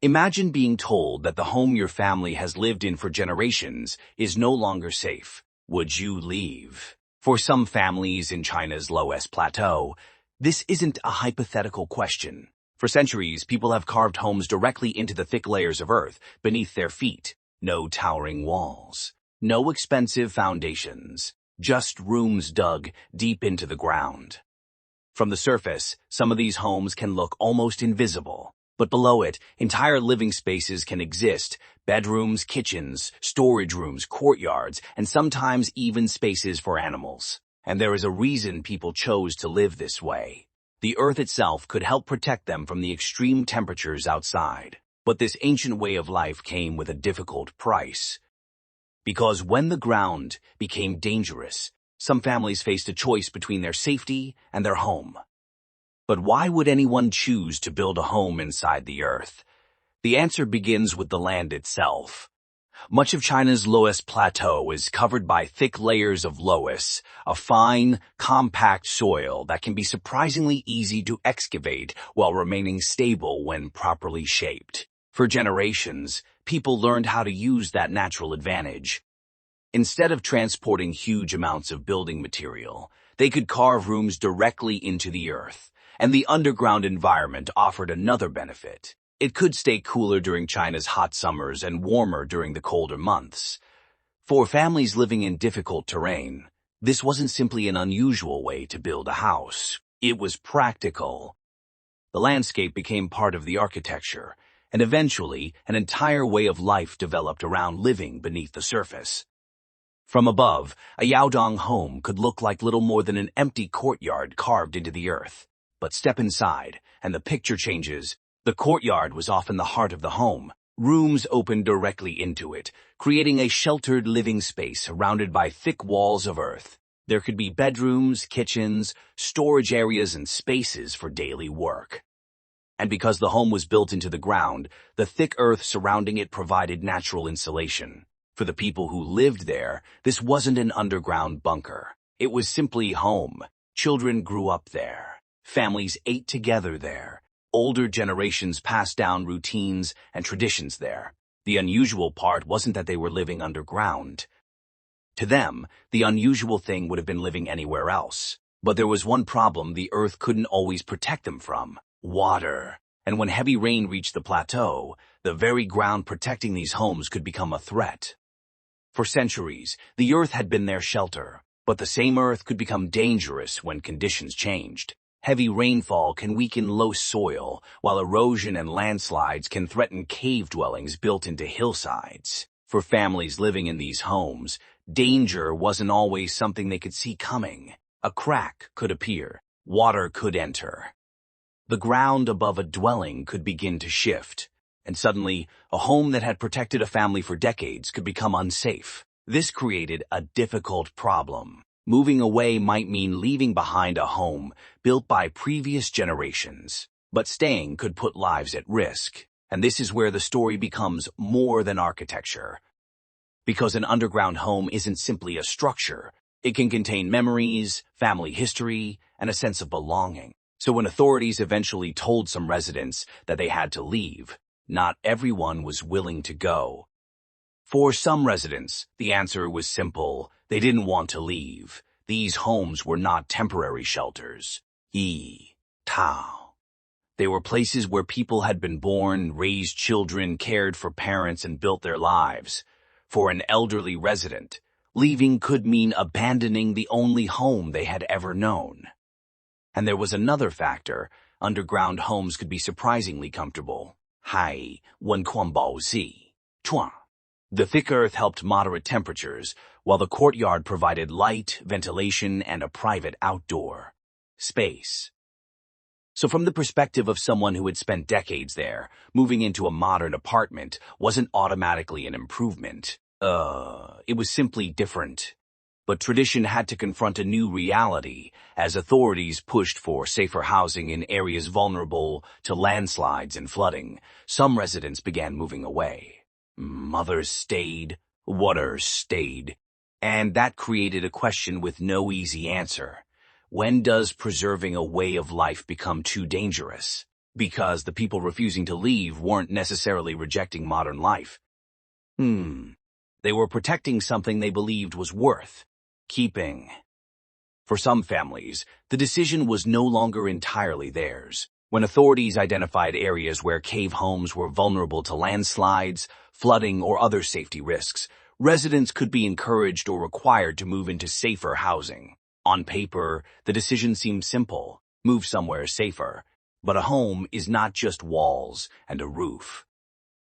Imagine being told that the home your family has lived in for generations is no longer safe. Would you leave? For some families in China's Loess Plateau, this isn't a hypothetical question. For centuries, people have carved homes directly into the thick layers of earth beneath their feet. No towering walls, no expensive foundations, just rooms dug deep into the ground. From the surface, some of these homes can look almost invisible. But below it, entire living spaces can exist: bedrooms, kitchens, storage rooms, courtyards, and sometimes even spaces for animals. And there is a reason people chose to live this way. The earth itself could help protect them from the extreme temperatures outside. But this ancient way of life came with a difficult price. Because when the ground became dangerous, some families faced a choice between their safety and their home. But why would anyone choose to build a home inside the earth? The answer begins with the land itself. Much of China's Loess Plateau is covered by thick layers of loess, a fine, compact soil that can be surprisingly easy to excavate while remaining stable when properly shaped. For generations, people learned how to use that natural advantage. Instead of transporting huge amounts of building material, they could carve rooms directly into the earth. And the underground environment offered another benefit. It could stay cooler during China's hot summers and warmer during the colder months. For families living in difficult terrain, this wasn't simply an unusual way to build a house. It was practical. The landscape became part of the architecture, and eventually an entire way of life developed around living beneath the surface. From above, a Yaodong home could look like little more than an empty courtyard carved into the earth. But step inside, and the picture changes. The courtyard was often the heart of the home. Rooms opened directly into it, creating a sheltered living space surrounded by thick walls of earth. There could be bedrooms, kitchens, storage areas, and spaces for daily work. And because the home was built into the ground, the thick earth surrounding it provided natural insulation. For the people who lived there, this wasn't an underground bunker. It was simply home. Children grew up there. Families ate together there. Older generations passed down routines and traditions there. The unusual part wasn't that they were living underground. To them, the unusual thing would have been living anywhere else. But there was one problem the earth couldn't always protect them from: water. And when heavy rain reached the plateau, the very ground protecting these homes could become a threat. For centuries, the earth had been their shelter, but the same earth could become dangerous when conditions changed. Heavy rainfall can weaken loess soil, while erosion and landslides can threaten cave dwellings built into hillsides. For families living in these homes, danger wasn't always something they could see coming. A crack could appear. Water could enter. The ground above a dwelling could begin to shift, and suddenly, a home that had protected a family for decades could become unsafe. This created a difficult problem. Moving away might mean leaving behind a home built by previous generations, but staying could put lives at risk. And this is where the story becomes more than architecture. Because an underground home isn't simply a structure. It can contain memories, family history, and a sense of belonging. So when authorities eventually told some residents that they had to leave, not everyone was willing to go. For some residents, the answer was simple. They didn't want to leave. These homes were not temporary shelters. Tao. They were places where people had been born, raised children, cared for parents, and built their lives. For an elderly resident, leaving could mean abandoning the only home they had ever known. And there was another factor. Underground homes could be surprisingly comfortable. The thick earth helped moderate temperatures, while the courtyard provided light, ventilation, and a private outdoor space. So from the perspective of someone who had spent decades there, moving into a modern apartment wasn't automatically an improvement. It was simply different. But tradition had to confront a new reality as authorities pushed for safer housing in areas vulnerable to landslides and flooding. Some residents began moving away. Mothers stayed, waters stayed, and that created a question with no easy answer. When does preserving a way of life become too dangerous? because the people refusing to leave weren't necessarily rejecting modern life. They were protecting something they believed was worth keeping. For some families, the decision was no longer entirely theirs. When authorities identified areas where cave homes were vulnerable to landslides, flooding, or other safety risks, residents could be encouraged or required to move into safer housing. On paper, the decision seemed simple: move somewhere safer. But a home is not just walls and a roof.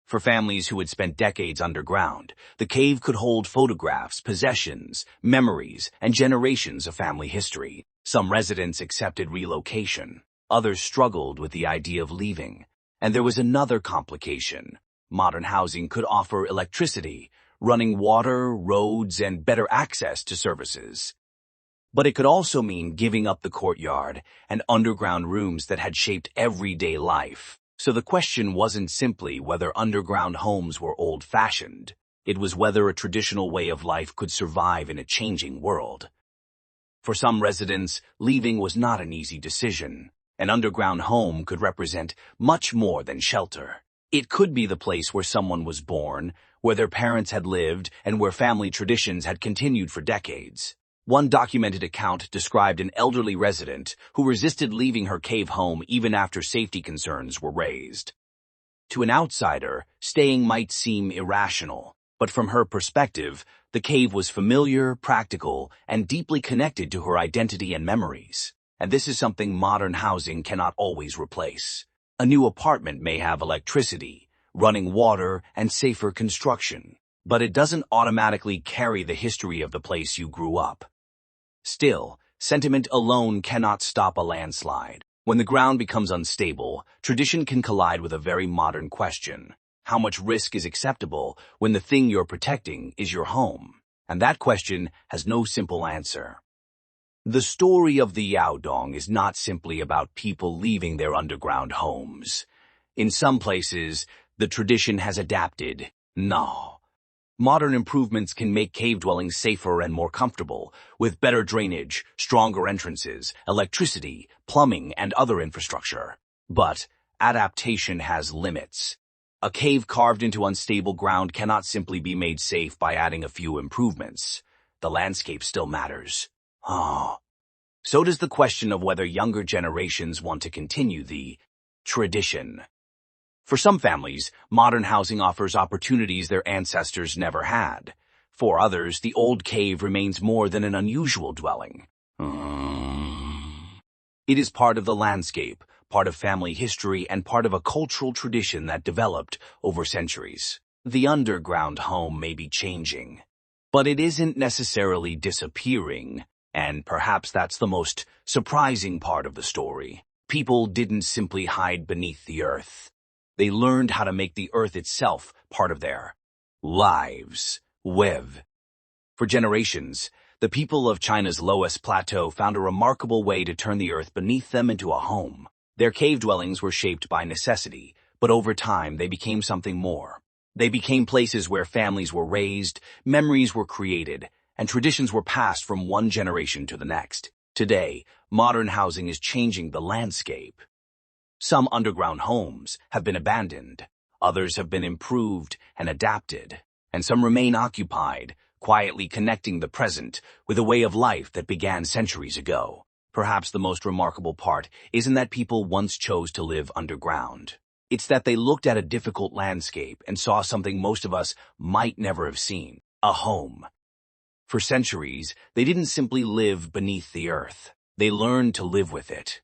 For families who had spent decades underground, the cave could hold photographs, possessions, memories, and generations of family history. Some residents accepted relocation. Others struggled with the idea of leaving. And there was another complication. Modern housing could offer electricity, running water, roads, and better access to services. But it could also mean giving up the courtyard and underground rooms that had shaped everyday life. So the question wasn't simply whether underground homes were old-fashioned. It was whether a traditional way of life could survive in a changing world. For some residents, leaving was not an easy decision. An underground home could represent much more than shelter. It could be the place where someone was born, where their parents had lived, and where family traditions had continued for decades. One documented account described an elderly resident who resisted leaving her cave home even after safety concerns were raised. To an outsider, staying might seem irrational, but from her perspective, the cave was familiar, practical, and deeply connected to her identity and memories. And this is something modern housing cannot always replace. A new apartment may have electricity, running water, and safer construction, but it doesn't automatically carry the history of the place you grew up. Still, sentiment alone cannot stop a landslide. When the ground becomes unstable, tradition can collide with a very modern question. How much risk is acceptable when the thing you're protecting is your home? And that question has no simple answer. The story of the Yaodong is not simply about people leaving their underground homes. In some places, the tradition has adapted. No. Modern improvements can make cave dwellings safer and more comfortable, with better drainage, stronger entrances, electricity, plumbing, and other infrastructure. But adaptation has limits. A cave carved into unstable ground cannot simply be made safe by adding a few improvements. The landscape still matters. So does the question of whether younger generations want to continue the tradition. For some families, modern housing offers opportunities their ancestors never had. For others, the old cave remains more than an unusual dwelling. It is part of the landscape, part of family history, and part of a cultural tradition that developed over centuries. The underground home may be changing, but it isn't necessarily disappearing, and perhaps that's the most surprising part of the story. People didn't simply hide beneath the earth. They learned how to make the earth itself part of their lives. For generations, the people of China's Loess Plateau found a remarkable way to turn the earth beneath them into a home. Their cave dwellings were shaped by necessity, but over time they became something more. They became places where families were raised, memories were created, and traditions were passed from one generation to the next. Today, modern housing is changing the landscape. Some underground homes have been abandoned, others have been improved and adapted, and some remain occupied, quietly connecting the present with a way of life that began centuries ago. Perhaps the most remarkable part isn't that people once chose to live underground. It's that they looked at a difficult landscape and saw something most of us might never have seen: a home. For centuries, they didn't simply live beneath the earth. They learned to live with it.